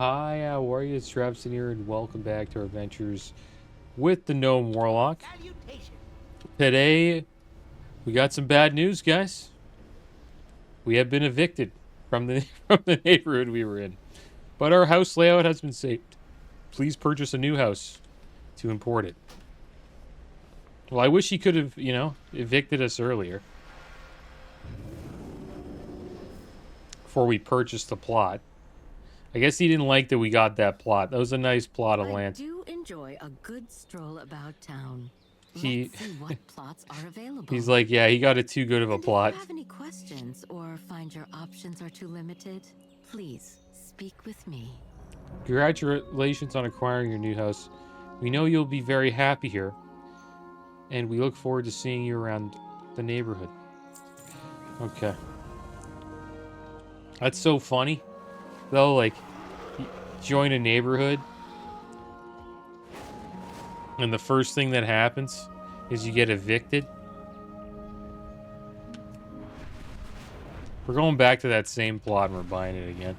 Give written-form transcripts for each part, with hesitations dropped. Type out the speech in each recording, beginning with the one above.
Hi, how are you? It's Travis here, and welcome back to our adventures with the Gnome Warlock. Today, we got some bad news, guys. We have been evicted from the from the neighborhood we were in, but our house layout has been saved. Please purchase a new house to import it. Well, I wish he could have, evicted us earlier before we purchased the plot. I guess he didn't like that we got that plot. That was a nice plot of land. I do enjoy a good stroll about town. Let's He see what plots are available. he's like, yeah, he got it too good of a plot. If you have any questions or find your options are too limited, please speak with me. Congratulations on acquiring your new house. We know you'll be very happy here, and we look forward to seeing you around the neighborhood. Okay. That's so funny, though, like, you join a neighborhood, and the first thing that happens is you get evicted. We're going back to that same plot and we're buying it again.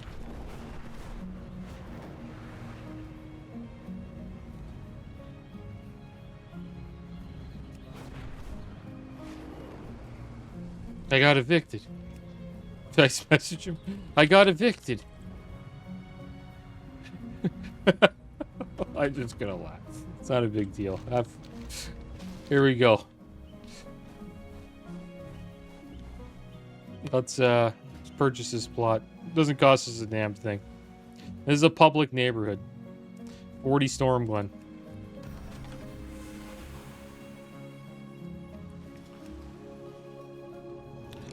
I got evicted. Did I message him? I got evicted. I'm just gonna laugh. It's not a big deal. Here we go. Let's purchase this plot. Doesn't cost us a damn thing. This is a public neighborhood. 40 Stormglen.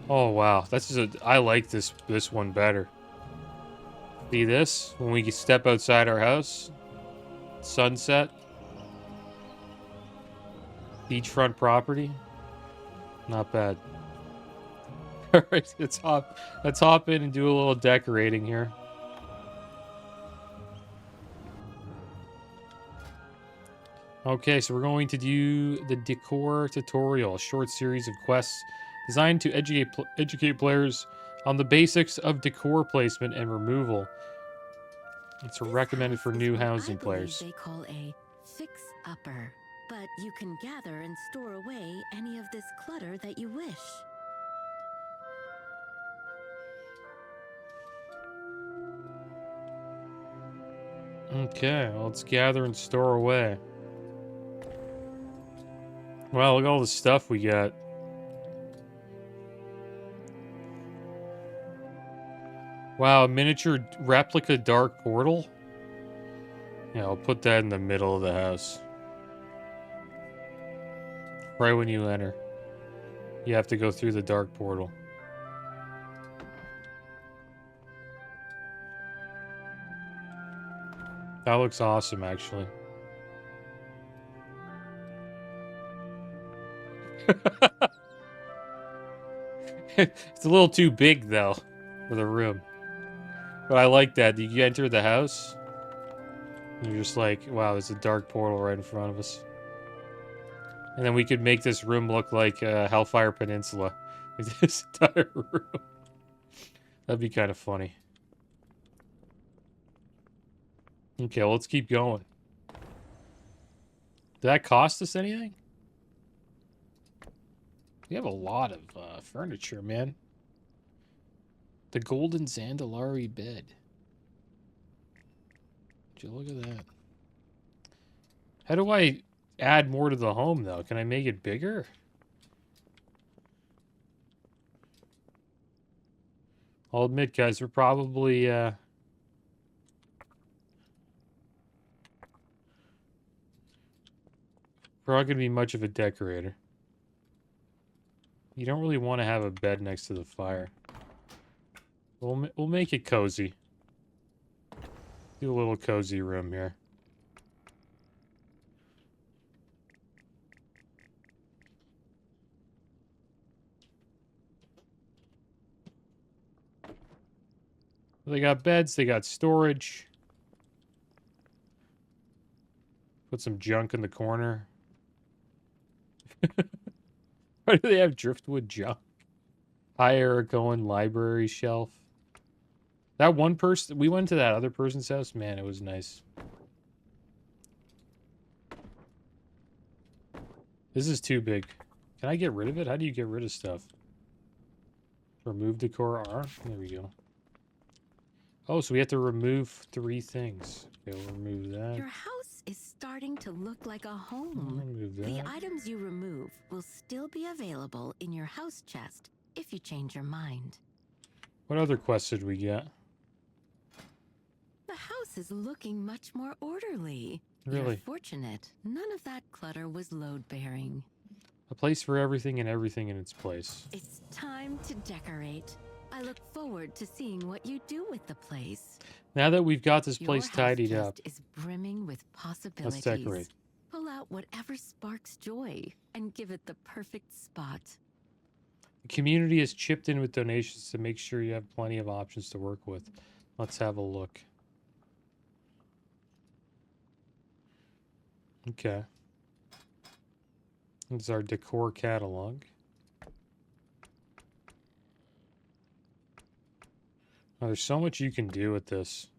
Oh wow, I like this one better. See this? When we step outside our house, sunset, beachfront property. Not bad. All right, let's hop in and do a little decorating here. Okay, so we're going to do the decor tutorial, a short series of quests designed to educate players on the basics of decor placement and removal. It's recommended for new housing players. They call a fix-upper, but you can gather and store away any of this clutter that you wish. Okay, well, let's gather and store away. Wow, look at all the stuff we got. Wow, a miniature replica dark portal? Yeah, I'll put that in the middle of the house. Right when you enter. You have to go through the dark portal. That looks awesome, actually. It's a little too big, though, for the room. But I like that. You enter the house, and you're just like, wow, there's a dark portal right in front of us. And then we could make this room look like Hellfire Peninsula. With this entire room. That'd be kind of funny. Okay, well, let's keep going. Did that cost us anything? We have a lot of furniture, man. The golden Zandalari bed. Would you look at that? How do I add more to the home, though? Can I make it bigger? I'll admit, guys, we're probably... We're not going to be much of a decorator. You don't really want to have a bed next to the fire. We'll make it cozy. Do a little cozy room here. They got beds, they got storage. Put some junk in the corner. Why do they have driftwood junk? High Aragoan library shelf. That one person, we went to that other person's house. Man, it was nice. This is too big. Can I get rid of it? How do you get rid of stuff? Remove decor R? There we go. Oh, so we have to remove 3 things. Okay, we'll remove that. Your house is starting to look like a home. Remove that. The items you remove will still be available in your house chest if you change your mind. What other quests did we get? The house is looking much more orderly. Really? You're fortunate. None of that clutter was load-bearing. A place for everything and everything in its place. It's time to decorate. I look forward to seeing what you do with the place. Now that we've got this Your place house tidied chest up, is brimming with possibilities. let's decorate. Pull out whatever sparks joy and give it the perfect spot. The community has chipped in with donations to make sure you have plenty of options to work with. Let's have a look. Okay. This is our decor catalog. Oh, there's so much you can do with this.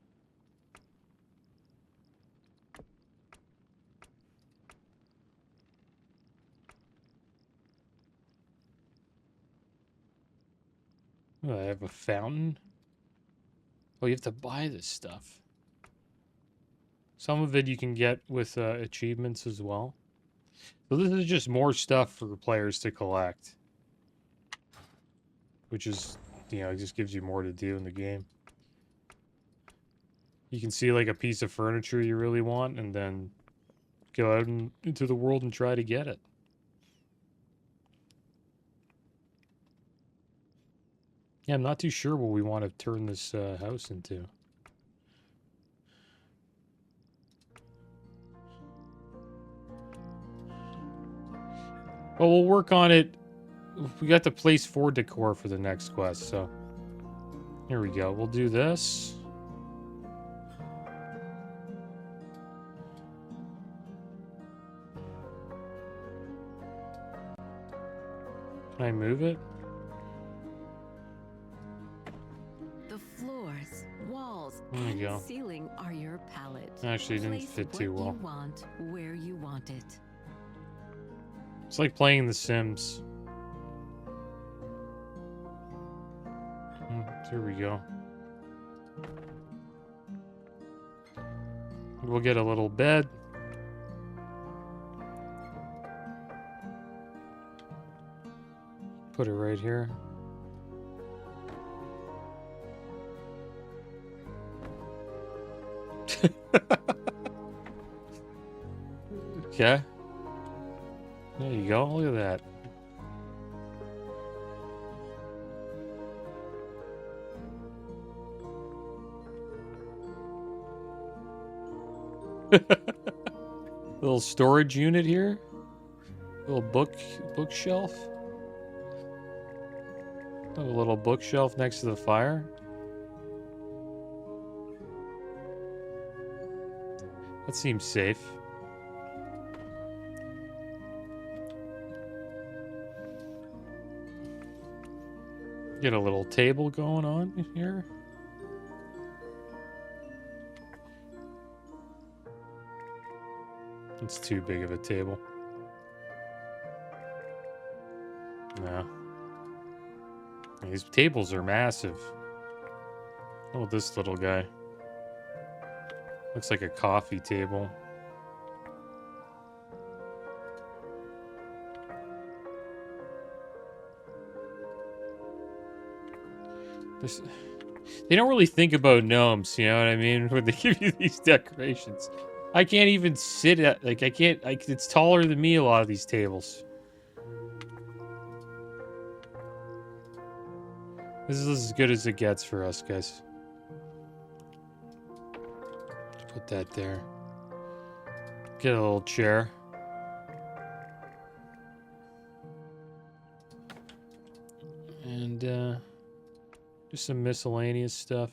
Oh, I have a fountain. Oh, you have to buy this stuff. Some of it you can get with achievements as well. So this is just more stuff for players to collect. Which is, you know, it just gives you more to do in the game. You can see like a piece of furniture you really want and then go out into the world and try to get it. Yeah, I'm not too sure what we want to turn this house into. Well, we'll work on it. We got the place for decor for the next quest, so here we go. We'll do this. Can I move it? The floors, walls, There you and go. ceiling are your palette. Actually, it didn't Place fit what too well. you want where you want it. It's like playing The Sims. Here we go. We'll get a little bed. Put it right here. Okay. There you go. Look at that. Little storage unit here. Little bookshelf. A little bookshelf next to the fire. That seems safe. Get a little table going on here. It's too big of a table. No. These tables are massive. Oh, this little guy. Looks like a coffee table. They don't really think about gnomes, you know what I mean? When they give you these decorations. I can't even sit at, like, it's taller than me, a lot of these tables. This is as good as it gets for us, guys. Put that there. Get a little chair. And, just some miscellaneous stuff.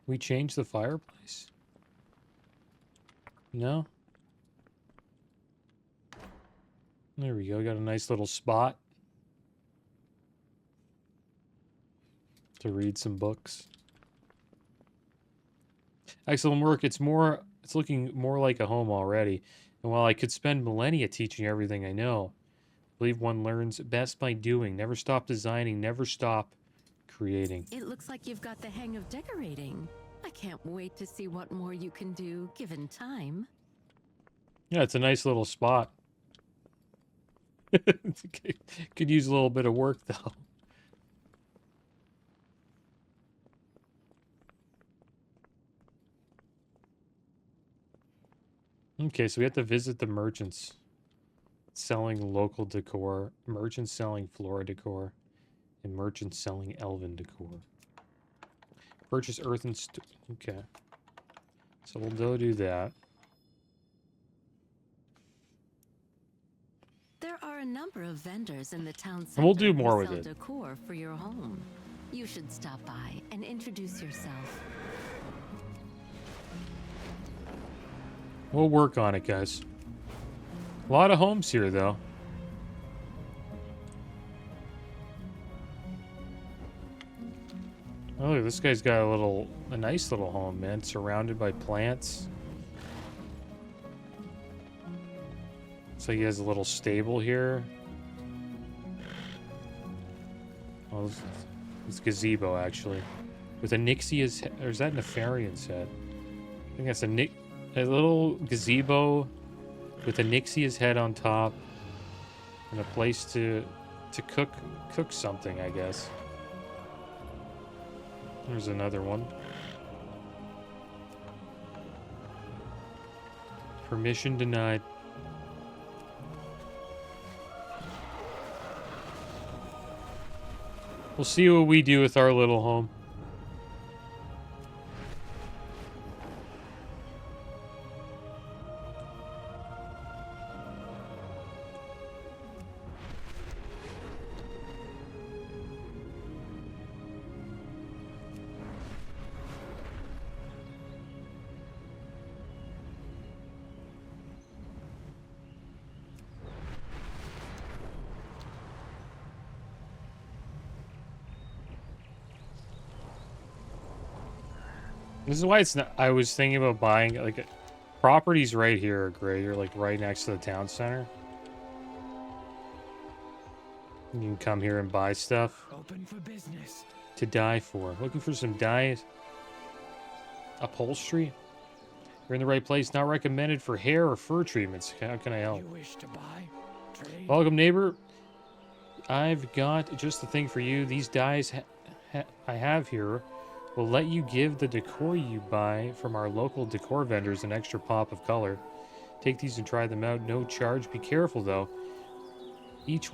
We changed the fireplace? No? There we go. Got a nice little spot to read some books. Excellent work. It's looking more like a home already. And while I could spend millennia teaching everything I know, I believe one learns best by doing. Never stop designing, never stop creating. It looks like you've got the hang of decorating. I can't wait to see what more you can do, given time. Yeah, it's a nice little spot. Could use a little bit of work, though. Okay, so we have to visit the merchants selling local decor, merchants selling flora decor, and merchants selling elven decor. Purchase earth and okay. So we'll go do that. There are a number of vendors in the town center And we'll do more who with sell it. decor for your home. You should stop by and introduce yourself. We'll work on it, guys. A lot of homes here, though. Oh, look, this guy's got a nice little home, man, surrounded by plants. So he has a little stable here. Oh, it's gazebo, actually. With a Nixia's head, or is that Nefarian's head? I think that's a little gazebo with a Nixia's head on top. And a place to cook something, I guess. There's another one. Permission denied. We'll see what we do with our little home. This is why it's not. I was thinking about buying like properties right here are great. You're like right next to the town center. You can come here and buy stuff. Open for business. To die for. Looking for some dye upholstery? You're in the right place. Not recommended for hair or fur treatments. How can I help? You wish to buy? Trade? Welcome, neighbor. I've got just the thing for you. These dyes I have here will let you give the decor you buy from our local decor vendors an extra pop of color. Take these and try them out. No charge. Be careful, though. Each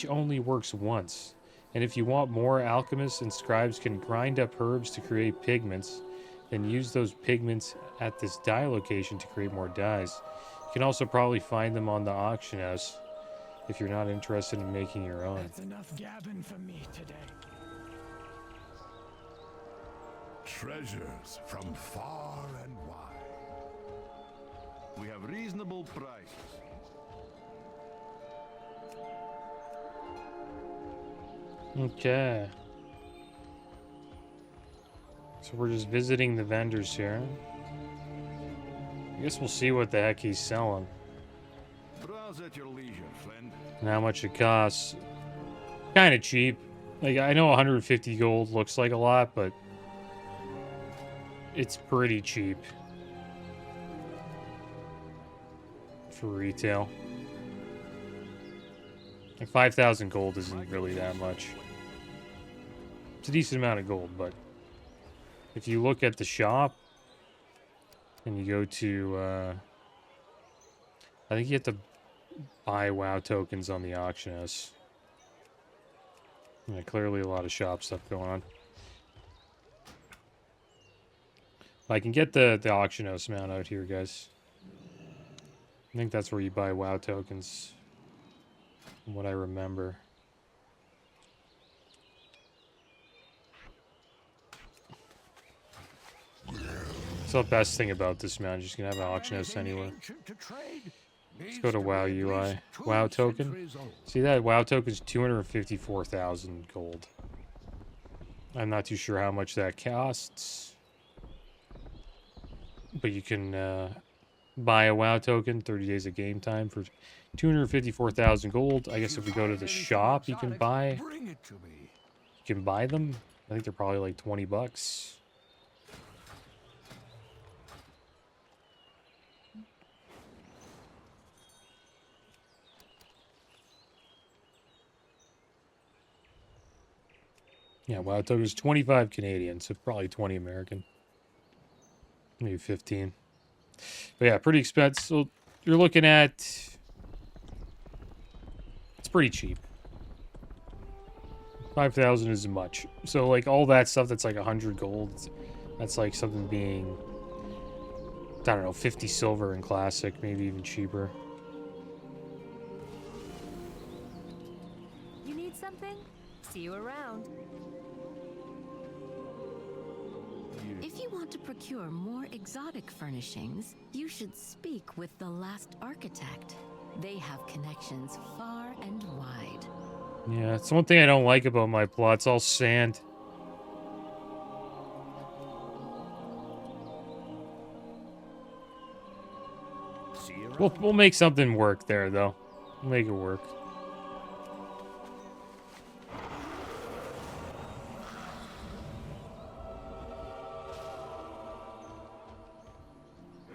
only works once. And if you want more, alchemists and scribes can grind up herbs to create pigments, then use those pigments at this dye location to create more dyes. You can also probably find them on the auction house if you're not interested in making your own. That's enough gabbing for me today. Treasures from far and wide. We have reasonable prices. Okay. So we're just visiting the vendors here. I guess we'll see what the heck he's selling. Browse at your leisure, friend. And how much it costs. Kind of cheap. Like, I know 150 gold looks like a lot, but it's pretty cheap for retail. Like 5,000 gold isn't really that much. It's a decent amount of gold, but if you look at the shop and you go to, I think you have to buy WoW tokens on the auction house. Yeah, clearly a lot of shop stuff going on. I can get the auction house mount out here, guys. I think that's where you buy WoW tokens, from what I remember. So the best thing about this mount, you're just gonna have an auction house anywhere. Let's go to WoW UI. WoW token. See that? WoW token's 254,000 gold. I'm not too sure how much that costs. But you can buy a WoW token, 30 days of game time for 254,000 gold. I guess if we go to the shop, you can buy Bring it to me. them. I think they're probably like 20 bucks. Yeah, WoW token is 25 Canadian, so probably 20 American. Maybe 15. But yeah, pretty expensive. So you're looking at... It's pretty cheap. 5,000 isn't much. So like all that stuff that's like 100 gold, that's like something being... I don't know, 50 silver in Classic, maybe even cheaper. You need something? See you around. If you want to procure more exotic furnishings, you should speak with the last architect. They have connections far and wide. Yeah, it's one thing I don't like about my plot. It's all sand. See you We'll make something work there, though. We'll make it work.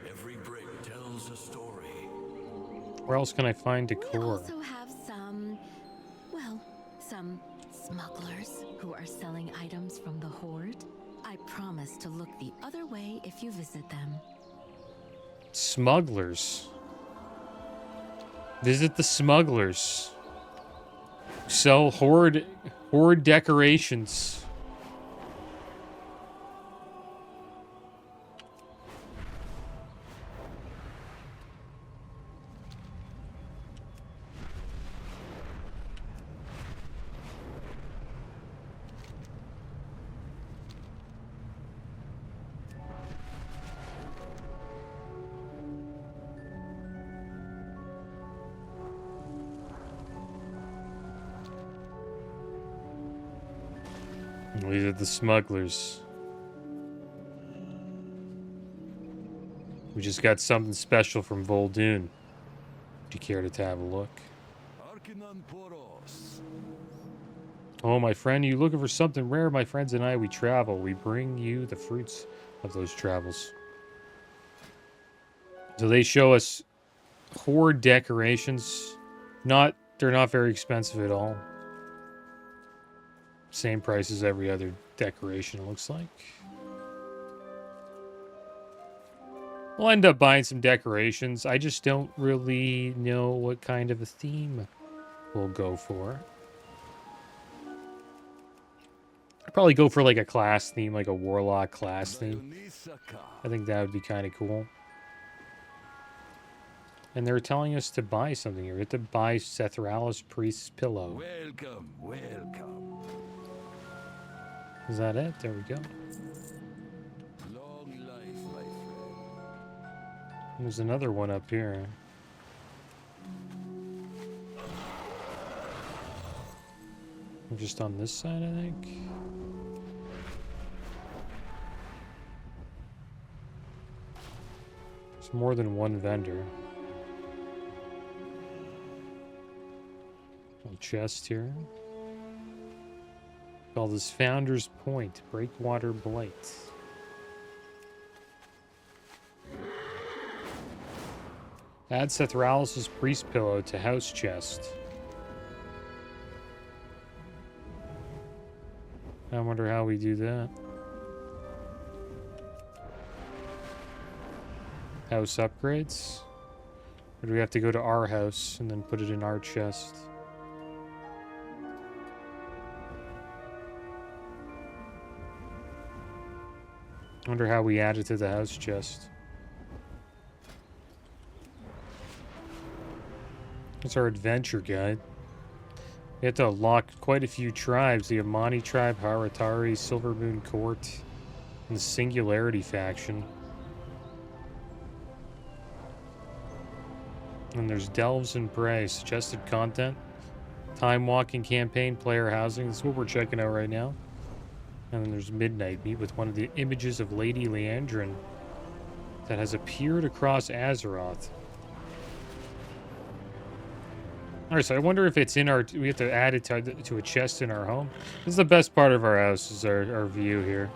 Every brick tells a story. Where else can I find We decor? also have some smugglers who are selling items from the Horde. I promise to look the other way if you visit them. Smugglers. Visit the smugglers. Sell horde decorations. These are the smugglers. We just got something special from Vol'dun. Would you care to have a look? Oh, my friend, you looking for something rare? My friends and I, we travel. We bring you the fruits of those travels. So they show us horde decorations. They're not very expensive at all. Same price as every other decoration, it looks like. We'll end up buying some decorations. I just don't really know what kind of a theme we'll go for. I'd probably go for like a class theme, like a Warlock class theme. I think that would be kind of cool. And they're telling us to buy something here. We have to buy Sethralis Priest's Pillow. Welcome, welcome. Is that it? There we go. Long life, my friend. There's another one up here. We're just on this side, I think. There's more than one vendor. Little chest here. Called this Founder's Point, Breakwater Blight. Add Sethralis' Priest Pillow to House Chest. I wonder how we do that. House upgrades? Or do we have to go to our house and then put it in our chest? I wonder how we add it to the house chest. It's our adventure guide. We have to unlock quite a few tribes. The Amani tribe, Haratari, Silver Moon Court, and the Singularity faction. And there's Delves and Prey, suggested content, time walking campaign, player housing. This is what we're checking out right now. And then there's midnight. Meet with one of the images of Lady Leandrin that has appeared across Azeroth. Alright, so I wonder if it's in our... We have to add it to a chest in our home. This is the best part of our house, is our view here.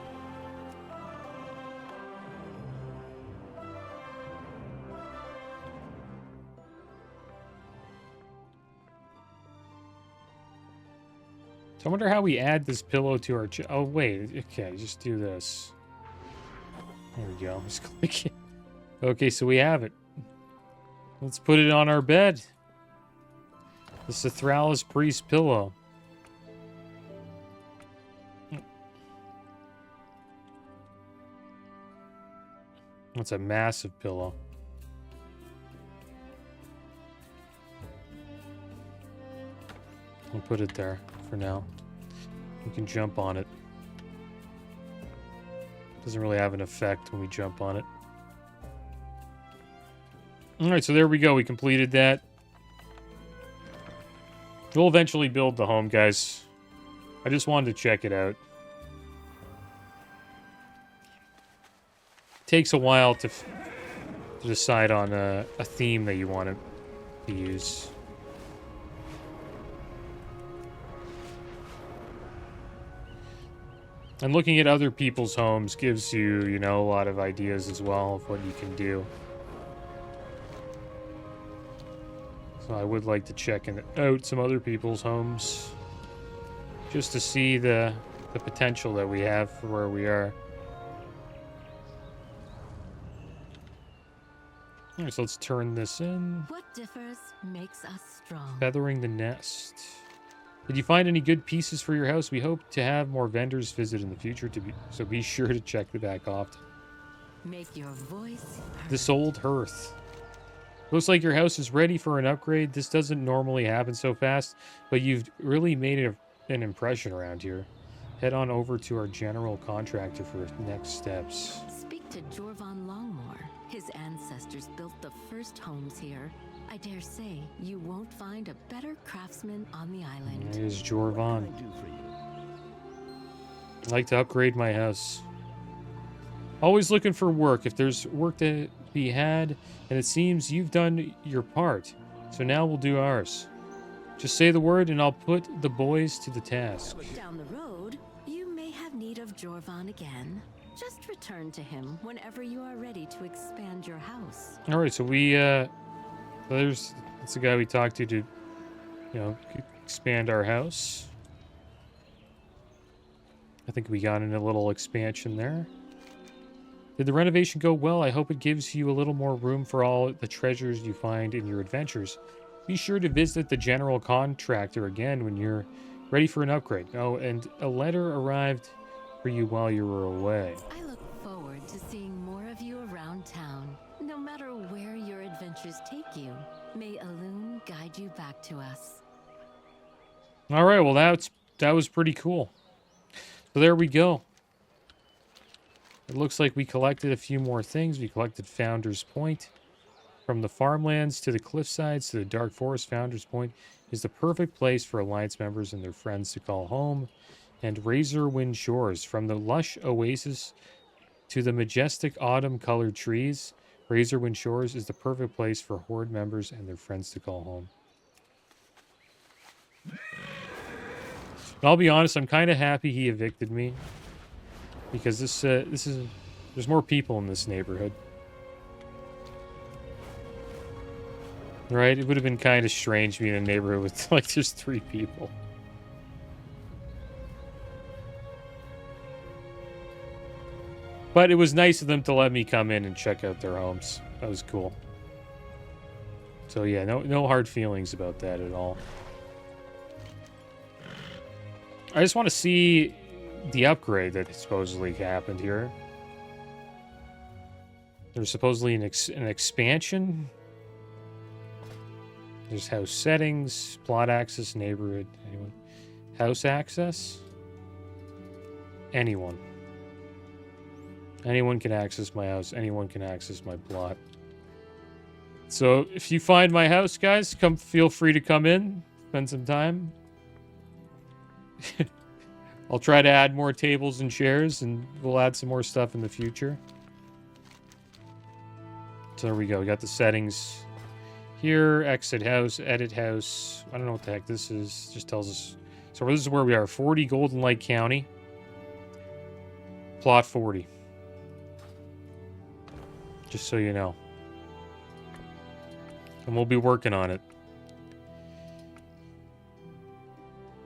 So I wonder how we add this pillow to our... Oh, wait. Okay, just do this. There we go. Just click it. Okay, so we have it. Let's put it on our bed. The Sithralis Priest pillow. That's a massive pillow. We'll put it there for now. We can jump on it. Doesn't really have an effect when we jump on it. Alright, so there we go. We completed that. We'll eventually build the home, guys. I just wanted to check it out. It takes a while to decide on a theme that you want to use. And looking at other people's homes gives you, you know, a lot of ideas as well of what you can do. So I would like to check out some other people's homes just to see the potential that we have for where we are. Alright, so let's turn this in. What differs makes us strong. Feathering the nest. Did you find any good pieces for your house? We hope to have more vendors visit in the future, so be sure to check the back often. Make your voice heard. This old hearth. Looks like your house is ready for an upgrade. This doesn't normally happen so fast, but you've really made an impression around here. Head on over to our general contractor for next steps. Speak to Jorvan Longmore. His ancestors built the first homes here. I dare say you won't find a better craftsman on the island. There's Jorvan. I'd like to upgrade my house. Always looking for work. If there's work to be had, and it seems you've done your part, so now we'll do ours. Just say the word and I'll put the boys to the task. Down the road, you may have need of Jorvan again. Just return to him whenever you are ready to expand your house. Alright, so we that's the guy we talked to, you know, expand our house. I think we got in a little expansion there. Did the renovation go well? I hope it gives you a little more room for all the treasures you find in your adventures. Be sure to visit the general contractor again when you're ready for an upgrade. Oh, and a letter arrived for you while you were away. I look forward to seeing more of you around town. No matter where your adventures take you, may Elune guide you back to us. All right, well, that was pretty cool. So there we go. It looks like we collected a few more things. We collected Founder's Point. From the farmlands to the cliffsides to the dark forest, Founder's Point is the perfect place for Alliance members and their friends to call home. And Razorwind Shores, from the lush oasis to the majestic autumn-colored trees, Razorwind Shores is the perfect place for Horde members and their friends to call home. I'll be honest, I'm kind of happy he evicted me, because there's more people in this neighborhood. Right? It would have been kind of strange being in a neighborhood with like just 3 people. But it was nice of them to let me come in and check out their homes. That was cool. So yeah, no hard feelings about that at all. I just want to see the upgrade that supposedly happened here. There's supposedly an expansion. There's house settings, plot access, neighborhood, anyone. House access? Anyone. Anyone can access my house. Anyone can access my plot. So if you find my house, guys, feel free to come in, spend some time. I'll try to add more tables and chairs, and we'll add some more stuff in the future. So there we go. We got the settings here. Exit house, edit house. I don't know what the heck this is. Just tells us. So this is where we are. 40 Golden Light County. Plot 40. Just so you know. And we'll be working on it.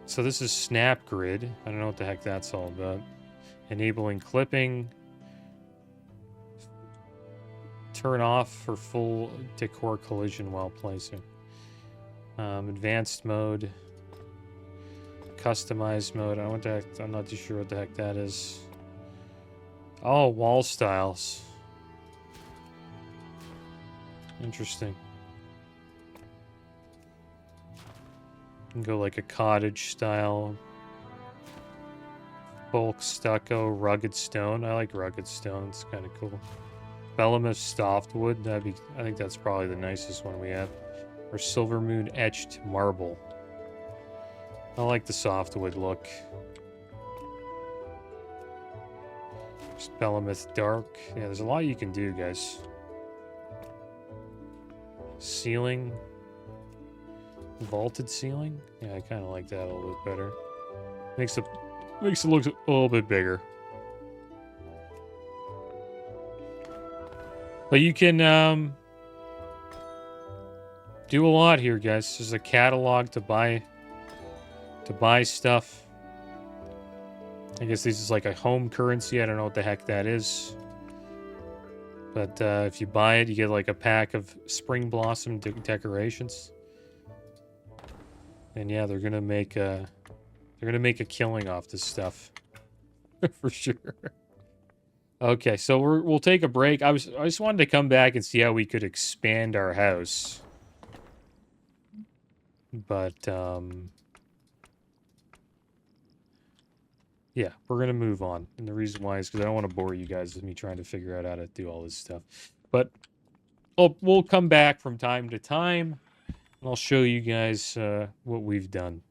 So this is Snap Grid. I don't know what the heck that's all about. Enabling clipping. Turn off for full decor collision while placing. Advanced mode. Customized mode. I'm not too sure what the heck that is. Oh, wall styles. Interesting. You can go like a cottage style. Bulk stucco, rugged stone. I like rugged stone. It's kind of cool. Belemith softwood. I think that's probably the nicest one we have. Or Silver Moon etched marble. I like the softwood look. Belemith dark. Yeah, there's a lot you can do, guys. Ceiling. Vaulted ceiling? Yeah, I kind of like that a little bit better. Makes it look a little bit bigger. But you can do a lot here, guys. There's a catalog to buy stuff. I guess this is like a home currency. I don't know what the heck that is. But if you buy it, you get like a pack of spring blossom decorations. And yeah, they're gonna make a killing off this stuff for sure. Okay, so we'll take a break. I just wanted to come back and see how we could expand our house. But yeah, we're gonna move on. And the reason why is because I don't want to bore you guys with me trying to figure out how to do all this stuff. But we'll come back from time to time. And I'll show you guys what we've done.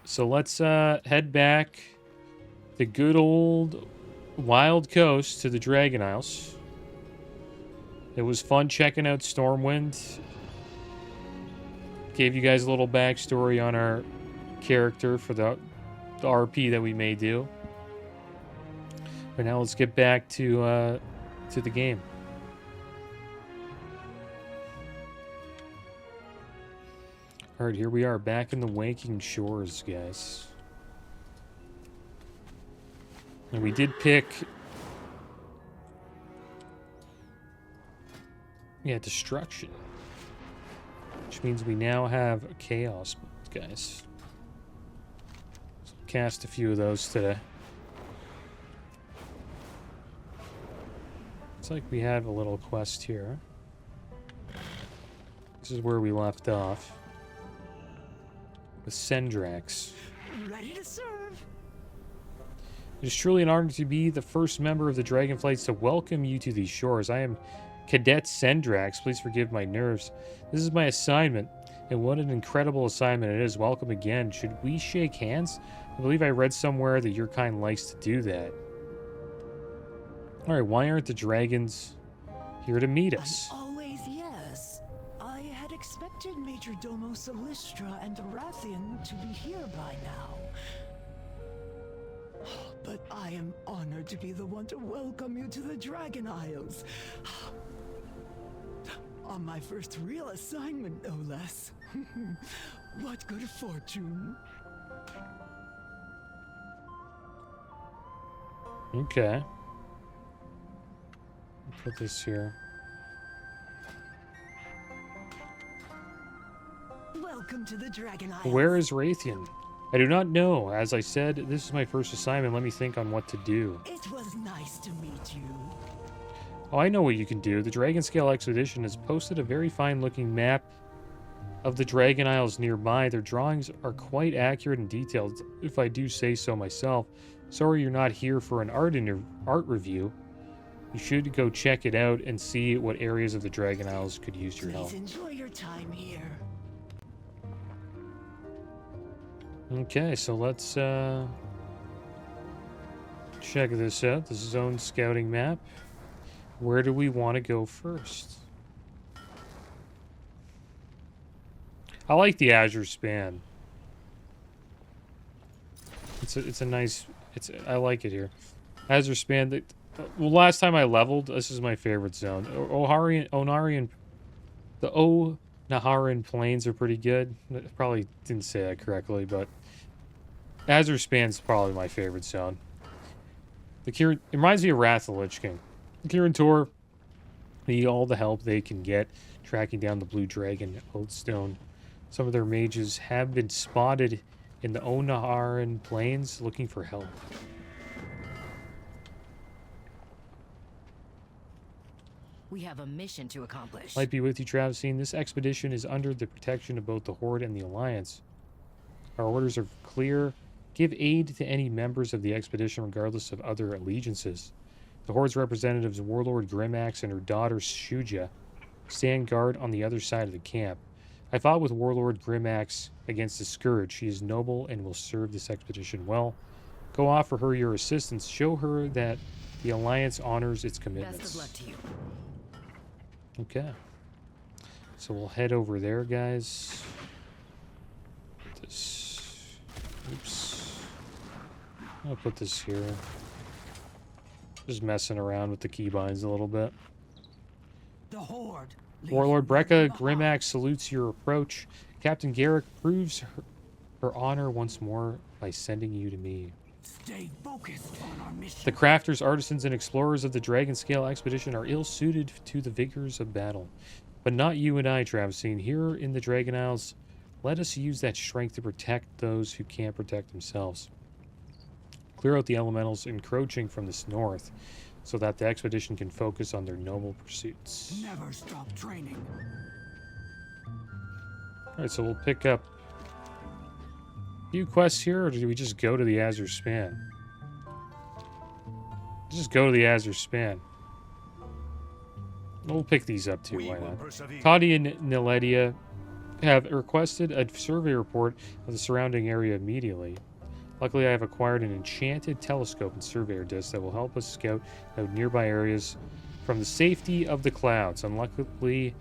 So let's head back the good old Wild Coast to the Dragon Isles. It was fun checking out Stormwind. Gave you guys a little backstory on our character for the RP that we may do. But now let's get back to the game. Alright, here we are back in the Waking Shores, guys. And we did pick... yeah, Destruction. Which means we now have a Chaos mode, guys. So cast a few of those today. Looks like we have a little quest here. This is where we left off. The Sendrax. Ready to serve. It is truly an honor to be the first member of the Dragonflights to welcome you to these shores. I am Cadet Sendrax. Please forgive my nerves. This is my assignment, and what an incredible assignment it is. Welcome again. Should we shake hands? I believe I read somewhere that your kind likes to do that. Alright, why aren't the dragons here to meet us? Always yes. I had expected Major Domo Solistra and Rathian to be here by now. But I am honored to be the one to welcome you to the Dragon Isles. On my first real assignment, no less. What good fortune. Okay. Put this here. Welcome to the Dragon Isles. Where is Rathian? I do not know. As I said, this is my first assignment. Let me think on what to do. It was nice to meet you. Oh, I know what you can do. The Dragon Scale Expedition has posted a very fine-looking map of the Dragon Isles nearby. Their drawings are quite accurate and detailed, if I do say so myself. Sorry you're not here for an art review. You should go check it out and see what areas of the Dragon Isles could use your help. Please enjoy your time here. Okay, so let's check this out. The zone scouting map. Where do we want to go first? I like the Azure Span. It's a nice. I like it here. Azure Span. Well, last time I leveled, this is my favorite zone. Onarian, the Naharan Plains are pretty good. I probably didn't say that correctly, but Azure Span's probably my favorite zone. It reminds me of Wrath of the Lich King. The Kirin Tor need all the help they can get tracking down the Blue Dragon Oathstone. Some of their mages have been spotted in the Onaharan Plains looking for help. We have a mission to accomplish. Might be with you, Travisine. This expedition is under the protection of both the Horde and the Alliance. Our orders are clear. Give aid to any members of the expedition regardless of other allegiances. The Horde's representatives, Warlord Grimax and her daughter Shuja, stand guard on the other side of the camp. I fought with Warlord Grimax against the Scourge. She is noble and will serve this expedition well. Go offer her your assistance. Show her that the Alliance honors its commitments. Best of luck to you. Okay. So we'll head over there, guys. Oops. I'll put this here. Just messing around with the keybinds a little bit. The Horde. Warlord Brekka, Grimax salutes your approach. Captain Garrick proves her honor once more by sending you to me. Stay focused on our mission. The crafters, artisans, and explorers of the Dragon Scale expedition are ill-suited to the vigors of battle. But not you and I, Travisine. Here in the Dragon Isles, let us use that strength to protect those who can't protect themselves. Clear out the elementals encroaching from this north, so that the expedition can focus on their noble pursuits. Never stop training. Alright, so we'll pick up a few quests here, or do we just go to the Azure Span? Just go to the Azure Span. We'll pick these up too, why not? Toddy and Niledia have requested a survey report of the surrounding area immediately. Luckily, I have acquired an enchanted telescope and surveyor disc that will help us scout out nearby areas from the safety of the clouds. Unluckily,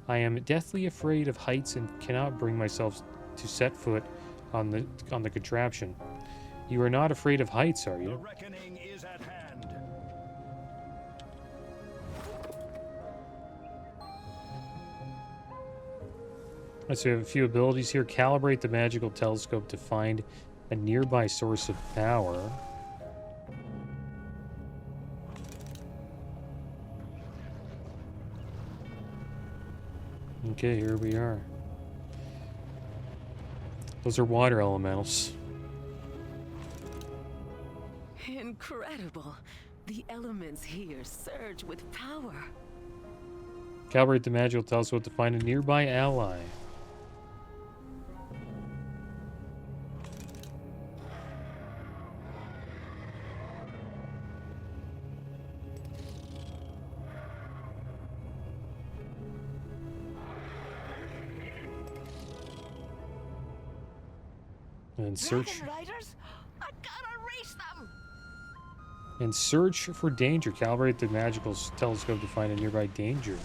I am deathly afraid of heights and cannot bring myself to set foot on the contraption. You are not afraid of heights, are you? The reckoning is at hand. Alright, so we have a few abilities here. Calibrate the magical telescope to find a nearby source of power. Okay, here we are. Those are water elementals. Incredible. The elements here surge with power. Calibrate the magical telescope to find a nearby ally. And search. Dragon Riders? I gotta race them. And search for danger. Calibrate the magical telescope to find a nearby danger.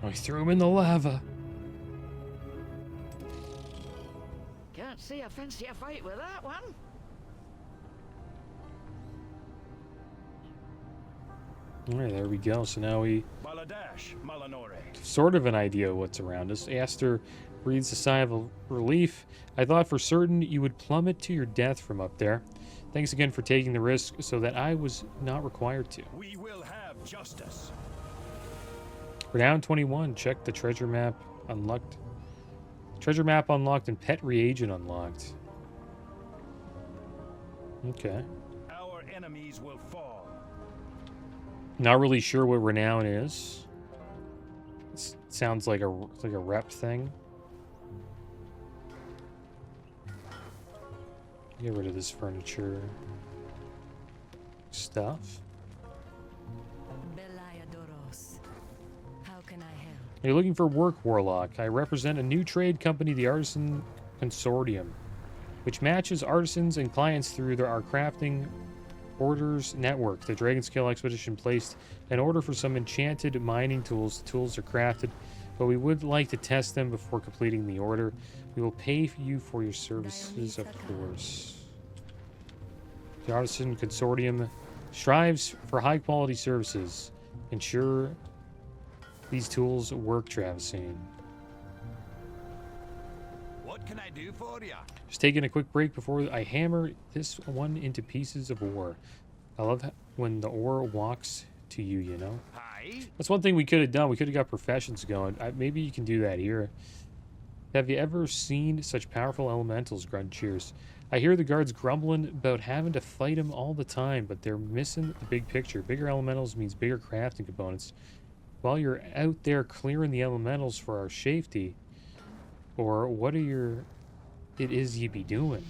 I threw him in the lava. Can't see a fancier fight with that one. Alright, there we go. So now we Baladash, Malanore. sort of an idea of what's around us. Aster breathes a sigh of relief. I thought for certain you would plummet to your death from up there. Thanks again for taking the risk so that I was not required to. We will have justice. Renown 21. Check the treasure map unlocked. Treasure map unlocked and pet reagent unlocked. Okay. Our enemies will fall. Not really sure what renown is. It sounds like a rep thing. Get rid of this furniture. stuff. Belayadoros. How can I help? You're looking for work, Warlock. I represent a new trade company, the Artisan Consortium, which matches artisans and clients through our crafting orders network. The Dragonskill Expedition placed an order for some enchanted mining tools. The tools are crafted, but we would like to test them before completing the order. We will pay you for your services, of course. The Artisan Consortium strives for high-quality services. Ensure these tools work, Travisine. What can I do for ya? Just taking a quick break before I hammer this one into pieces of ore. I love when the ore walks to you, you know? Hi. That's one thing we could have done. We could have got professions going. Maybe you can do that here. Have you ever seen such powerful elementals? Grunt cheers. I hear the guards grumbling about having to fight them all the time, but they're missing the big picture. Bigger elementals means bigger crafting components. While you're out there clearing the elementals for our safety, or what are it is ye be doing?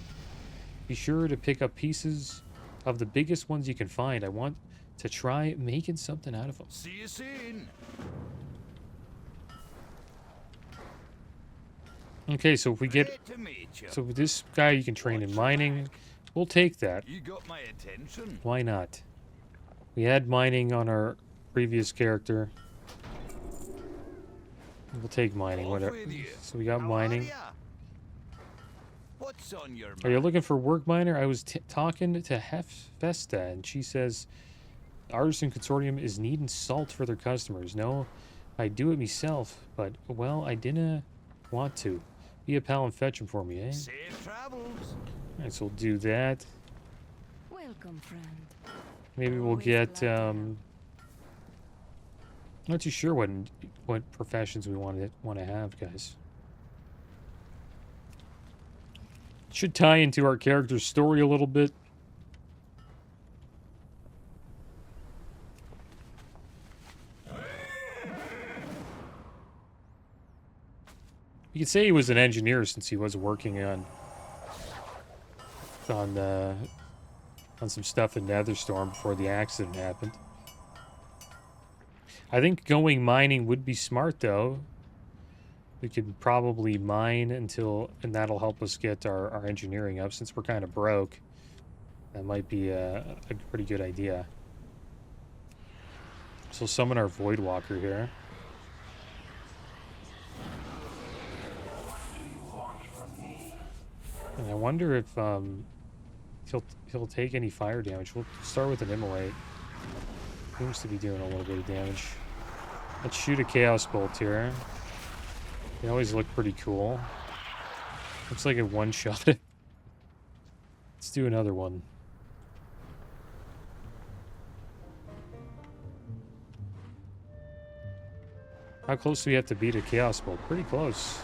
Be sure to pick up pieces of the biggest ones you can find. I want to try making something out of them. See you soon. Okay, so if we get... Great to meet ya. So this guy you can train in mining. We'll take that. You got my attention. Why not? We had mining on our previous character. We'll take mining, Off whatever. with you. So we got How mining. are ya? What's on your Are you mind? looking for work, miner? I was talking to Hefesta, and she says the Artisan Consortium is needing salt for their customers. No, I do it myself, but, well, I didn't want to. Be a pal and fetch them for me, eh? Safe travels. Alright, so we'll do that. Welcome, friend. Maybe we'll Always get, glad to help. not too sure what professions we want to have, guys. Should tie into our character's story a little bit. You could say he was an engineer since he was working on some stuff in Netherstorm before the accident happened. I think going mining would be smart, though. We could probably mine and that'll help us get our engineering up since we're kind of broke. That might be a pretty good idea. So summon our Voidwalker here. And I wonder if he'll take any fire damage. We'll start with an Immolate. Seems to be doing a little bit of damage. Let's shoot a Chaos Bolt here. They always look pretty cool. Looks like a one-shot. Let's do another one. How close do we have to beat a Chaos Bolt? Pretty close.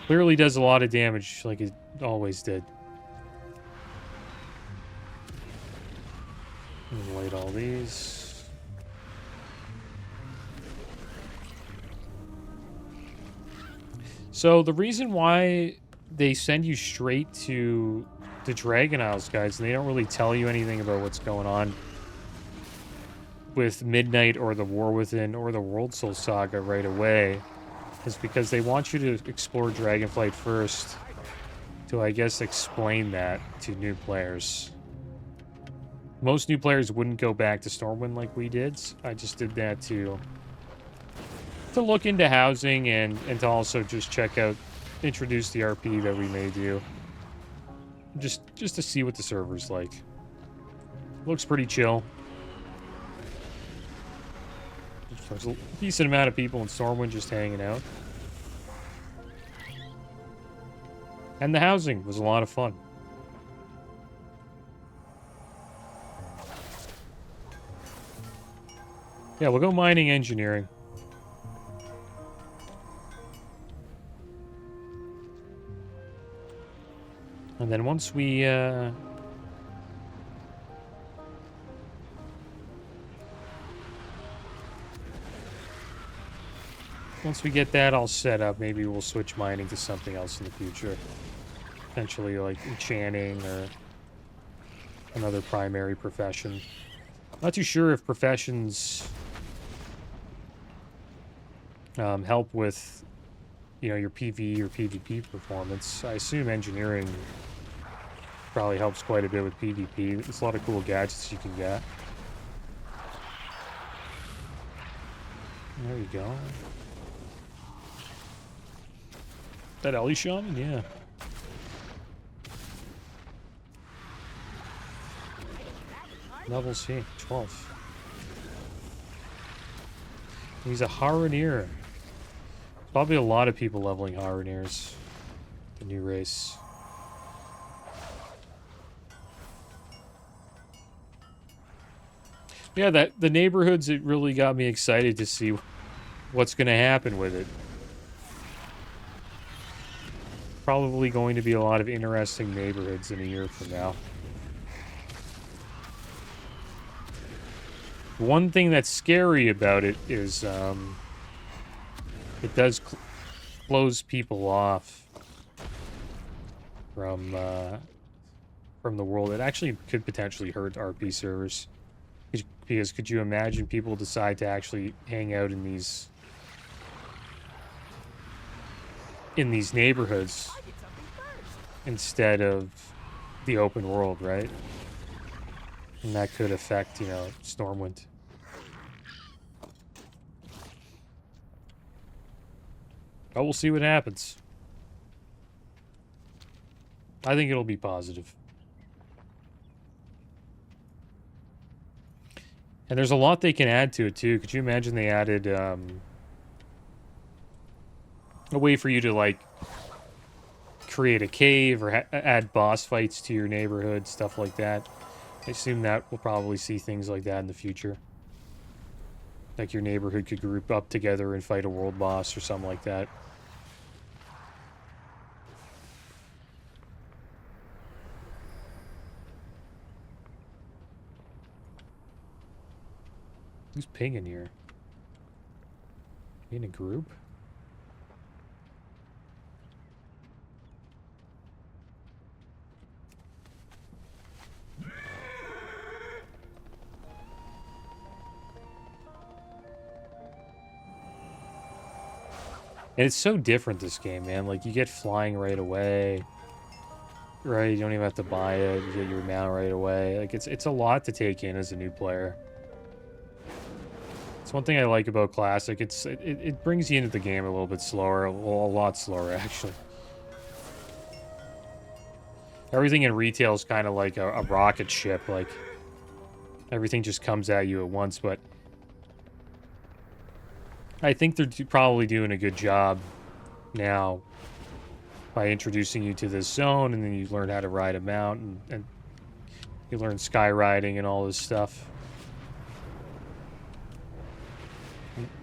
Clearly does a lot of damage like it always did. Light all these. So the reason why they send you straight to the Dragon Isles, guys, and they don't really tell you anything about what's going on with Midnight or the War Within or the World Soul Saga right away, is because they want you to explore Dragonflight first to, I guess, explain that to new players. Most new players wouldn't go back to Stormwind like we did. I just did that to look into housing and to also just check out, introduce the RP that we may do. Just to see what the server's like. Looks pretty chill. There's a decent amount of people in Stormwind just hanging out. And the housing was a lot of fun. Yeah, we'll go mining engineering. And then once we get that all set up, maybe we'll switch mining to something else in the future. potentially like enchanting or another primary profession. Not too sure if professions help with, you know, your PvE or PvP performance. I assume engineering probably helps quite a bit with PvP. There's a lot of cool gadgets you can get. There you go. That Ellie Shaman? Yeah. Levels here, 12. He's a Harunier. Probably a lot of people leveling Haruniers. The new race. Yeah, the neighborhoods, it really got me excited to see what's going to happen with it. Probably going to be a lot of interesting neighborhoods in a year from now. One thing that's scary about it is it does close people off from the world. It actually could potentially hurt RP servers. Because could you imagine people decide to actually hang out in these neighborhoods instead of the open world, right? And that could affect, you know, Stormwind. But we'll see what happens. I think it'll be positive. And there's a lot they can add to it, too. Could you imagine they added a way for you to, like, create a cave or add boss fights to your neighborhood, stuff like that? I assume that we'll probably see things like that in the future. Like your neighborhood could group up together and fight a world boss or something like that. Who's pinging here? In a group? And it's so different, this game, man. Like, you get flying right away. Right? You don't even have to buy it. You get your mount right away. Like, it's a lot to take in as a new player. It's one thing I like about Classic. It brings you into the game a little bit slower. A lot slower, actually. Everything in retail is kind of like a rocket ship. Like, everything just comes at you at once, but I think they're probably doing a good job now by introducing you to this zone, and then you learn how to ride a mount, and you learn skywriting and all this stuff.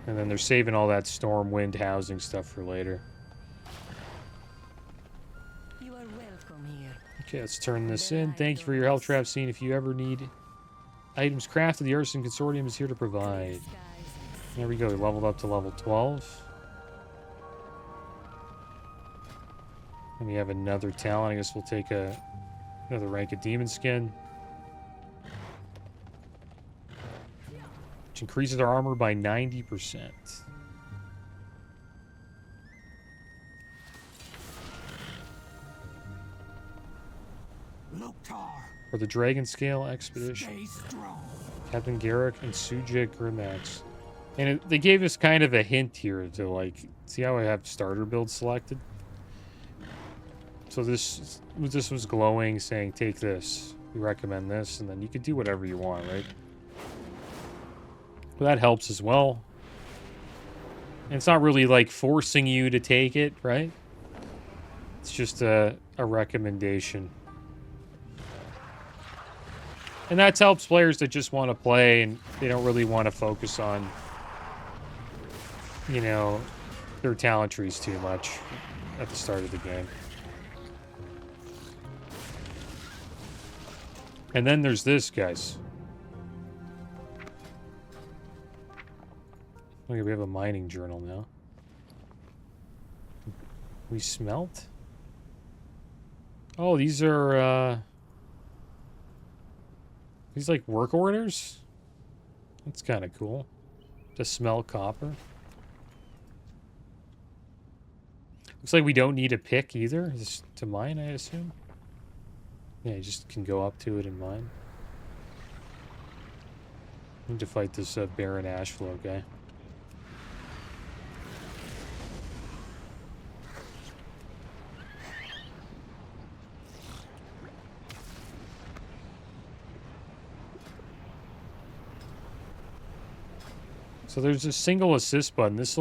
And then they're saving all that Stormwind housing stuff for later. You are welcome here. Okay, let's turn this in. Thank you for your help, Trap Scene. If you ever need items crafted, the Artisan Consortium is here to provide. There we go, we leveled up to level 12. And we have another talent. I guess we'll take another rank of Demon Skin. Which increases our armor by 90%. For the Dragon Scale Expedition. Captain Garrick and Suja Grimax. And they gave us kind of a hint here to, like, see how I have starter build selected? So this was glowing, saying, take this. We recommend this, and then you can do whatever you want, right? Well, that helps as well. And it's not really, like, forcing you to take it, right? It's just a recommendation. And that helps players that just want to play and they don't really want to focus on, you know, their talent trees too much at the start of the game. And then there's this, guys. Okay, we have a mining journal now. We smelt? Oh, these are, these like work orders? That's kind of cool. To smell copper. Looks like we don't need a pick either. Just to mine, I assume. Yeah, you just can go up to it and mine. Need to fight this Baron Ashflow guy. So there's a single assist button. This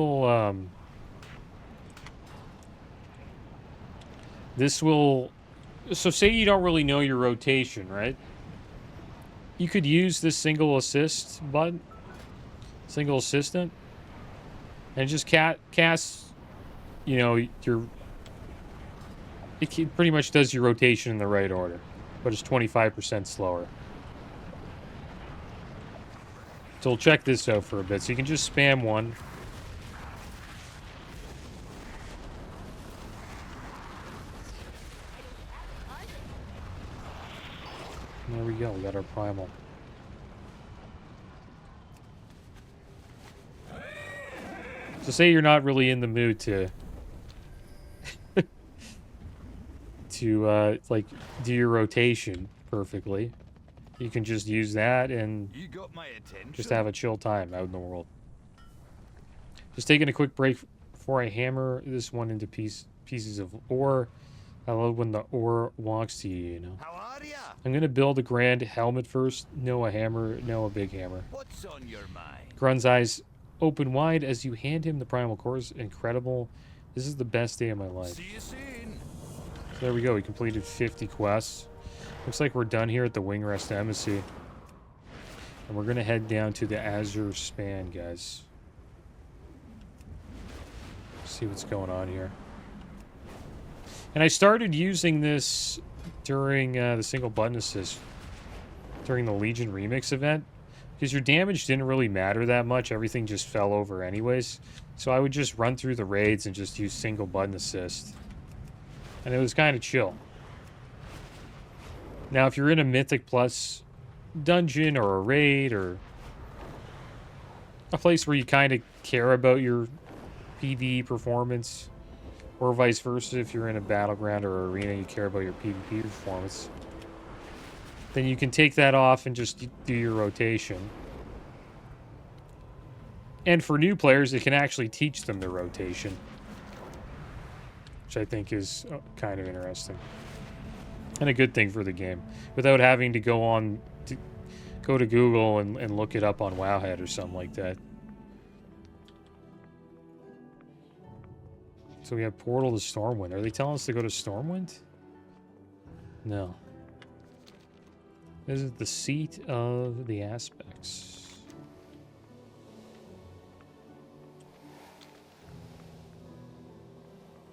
will so say you don't really know your rotation, right? You could use this single assist button, single assistant, and just cast, you know, it pretty much does your rotation in the right order, but it's 25% slower. So we'll check this out for a bit. So you can just spam one. There we go. We got our primal. So say you're not really in the mood to like do your rotation perfectly. You can just use that and You got my attention. just have a chill time out in the world. Just taking a quick break before I hammer this one into pieces of ore. I love when the ore walks to you, you know. How are ya? I'm going to build a grand helmet first. No a hammer, no a big hammer. What's on your mind? Grun's eyes open wide as you hand him the primal cores. Incredible. This is the best day of my life. See you soon. So there we go. We completed 50 quests. Looks like we're done here at the Wingrest Embassy. And we're going to head down to the Azure Span, guys. See what's going on here. And I started using this during the single button assist during the Legion Remix event. Because your damage didn't really matter that much. Everything just fell over anyways. So I would just run through the raids and just use single button assist. And it was kind of chill. Now, if you're in a Mythic Plus dungeon or a raid or a place where you kind of care about your PvE performance, or vice versa, if you're in a battleground or arena, you care about your PvP performance, then you can take that off and just do your rotation. And for new players, it can actually teach them the rotation, which I think is kind of interesting. And a good thing for the game, without having to go to Google and look it up on Wowhead or something like that. So we have Portal to Stormwind. Are they telling us to go to Stormwind? No. This is the seat of the aspects.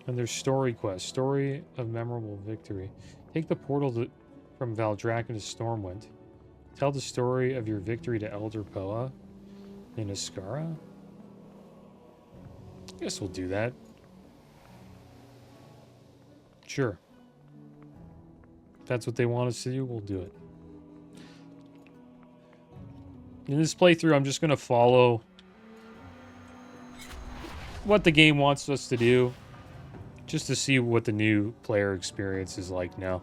And there's story quest. Story of memorable victory. Take the portal from Valdrakken to Stormwind. Tell the story of your victory to Elder Poa in Ascara. I guess we'll do that. Sure. If that's what they want us to do, we'll do it. In this playthrough, I'm just going to follow what the game wants us to do, just to see what the new player experience is like now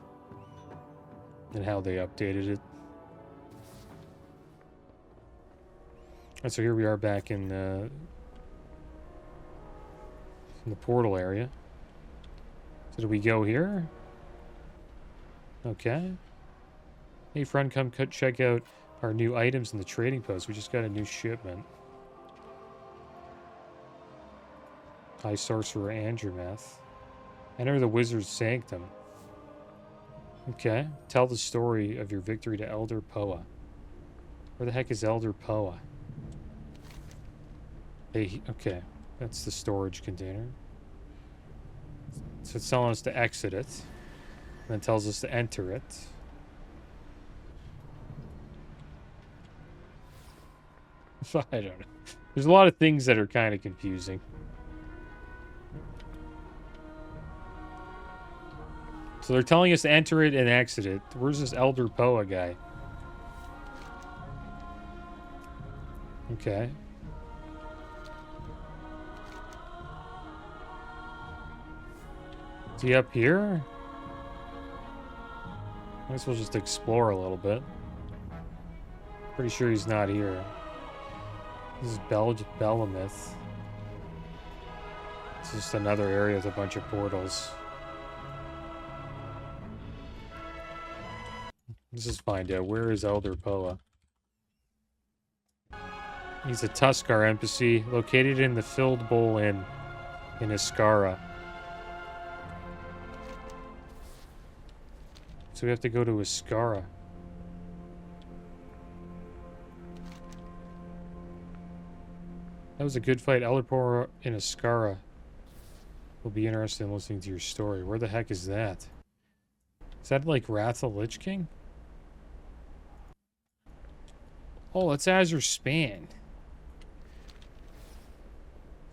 and how they updated it. And so here we are back in the portal area. So do we go here? Okay. Hey friend, come check out our new items in the trading post. We just got a new shipment. High Sorcerer Andromath. Enter the Wizard's Sanctum. Okay. Tell the story of your victory to Elder Poa. Where the heck is Elder Poa? Hey, okay. That's the storage container. So it's telling us to exit it. And then tells us to enter it. I don't know. There's a lot of things that are kind of confusing. So they're telling us to enter it and exit it. Where's this Elder Poa guy? Okay. Is he up here? I guess we'll just explore a little bit. Pretty sure he's not here. This is Belemith. It's just another area with a bunch of portals. Let's just find out. Where is Elder Poa? He's a Tuskar NPC located in the Filled Bowl Inn in Iskara. So we have to go to Iskara. That was a good fight. Elder Poa in Iskara. We'll be interested in listening to your story. Where the heck is that? Is that like Wrath of Lich King? Oh, it's Azure Span.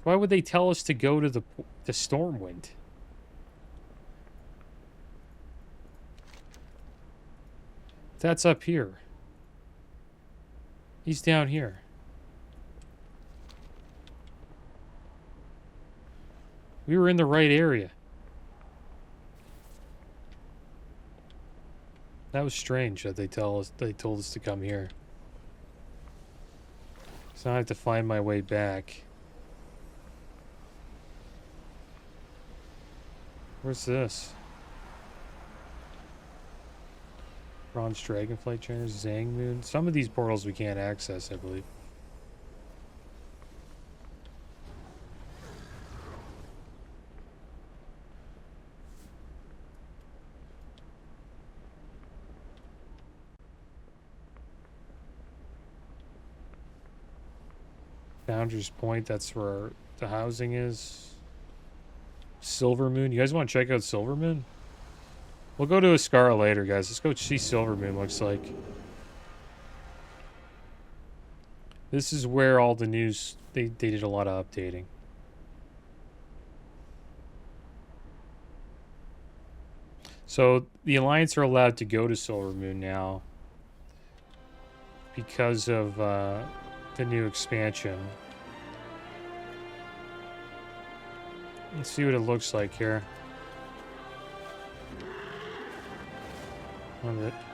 Why would they tell us to go to the Stormwind? That's up here. He's down here. We were in the right area. That was strange that they told us to come here. So I have to find my way back. Where's this? Bronze Dragonflight Trainers, Zang Moon. Some of these portals we can't access, I believe. Founder's Point, that's where the housing is. Silver Moon. You guys want to check out Silver Moon? We'll go to Iskara later, guys. Let's go see Silver Moon looks like. This is where all the news... They did a lot of updating. So, the Alliance are allowed to go to Silver Moon now. Because of the new expansion. Let's see what it looks like here.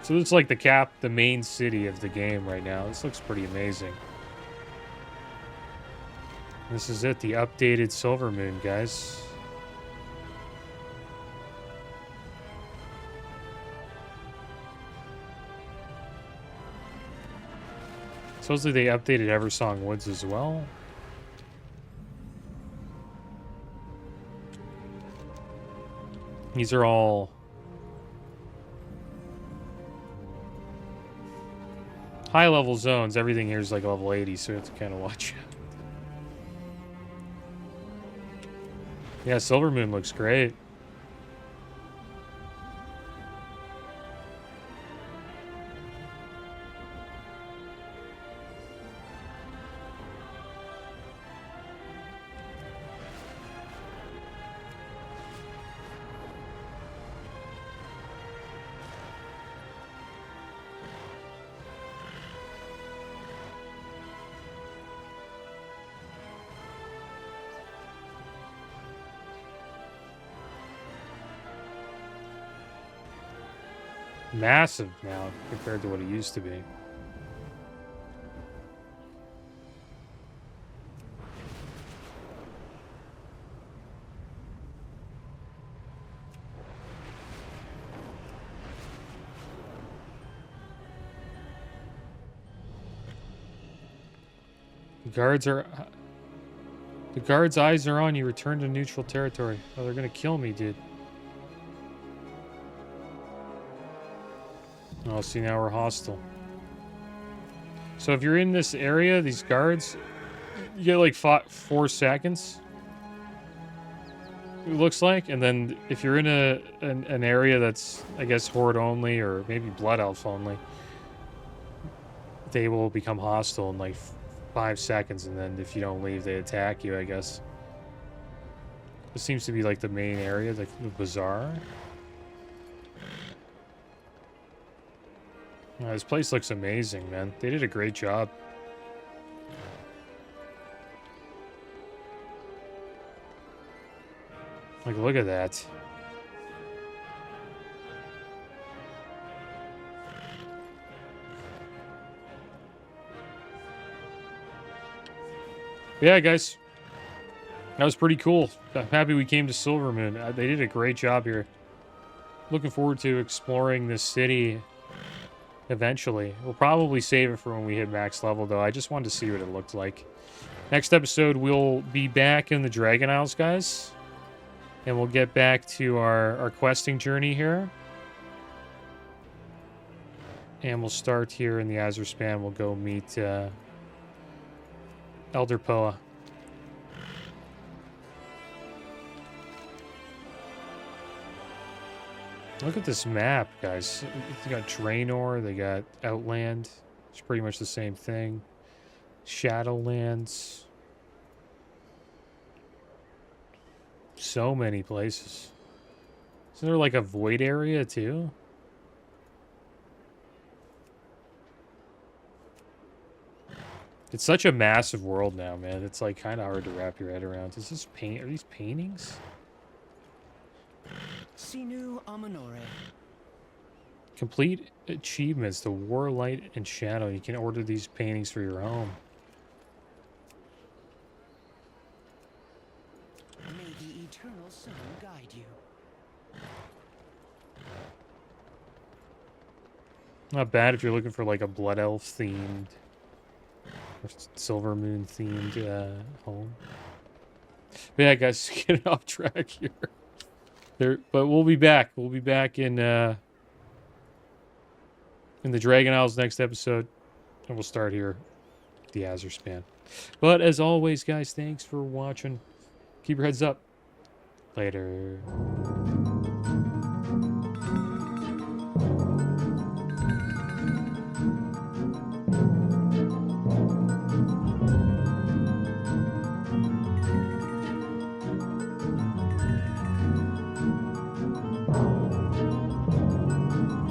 So it's like the main city of the game right now. This looks pretty amazing. This is it, the updated Silver Moon, guys. Supposedly they updated Eversong Woods as well. These are all high-level zones. Everything here is like level 80, so you have to kind of watch it. Yeah, Silver Moon looks great. Massive now compared to what it used to be. The guards' eyes are on you. Return to neutral territory. Oh, they're gonna kill me, dude. Oh, see, now we're hostile. So if you're in this area, these guards, you get like 4 seconds. It looks like, and then if you're in an area that's, I guess, Horde only or maybe Blood Elf only, they will become hostile in like 5 seconds, and then if you don't leave, they attack you, I guess. This seems to be like the main area, like the bazaar. This place looks amazing, man. They did a great job. Like, look at that. Yeah, guys. That was pretty cool. I'm happy we came to Silvermoon. They did a great job here. Looking forward to exploring this city eventually. We'll probably save it for when we hit max level, though. I just wanted to see what it looked like. Next episode, we'll be back in the Dragon Isles, guys. And we'll get back to our questing journey here. And we'll start here in the Azure Span. We'll go meet Elder Poa. Look at this map, guys. They got Draenor, they got Outland. It's pretty much the same thing. Shadowlands. So many places. Isn't there like a void area too? It's such a massive world now, man. It's like kind of hard to wrap your head around. Is this paint? Are these paintings? Sinu Amanore. Complete achievements, the War, Light, and Shadow. You can order these paintings for your home. May the eternal sun guide you. Not bad if you're looking for like a Blood Elf themed or Silver Moon themed home. But yeah, guys, getting off track here. But we'll be back. We'll be back in the Dragon Isles next episode, and we'll start here, the Azure Span. But as always, guys, thanks for watching. Keep your heads up. Later.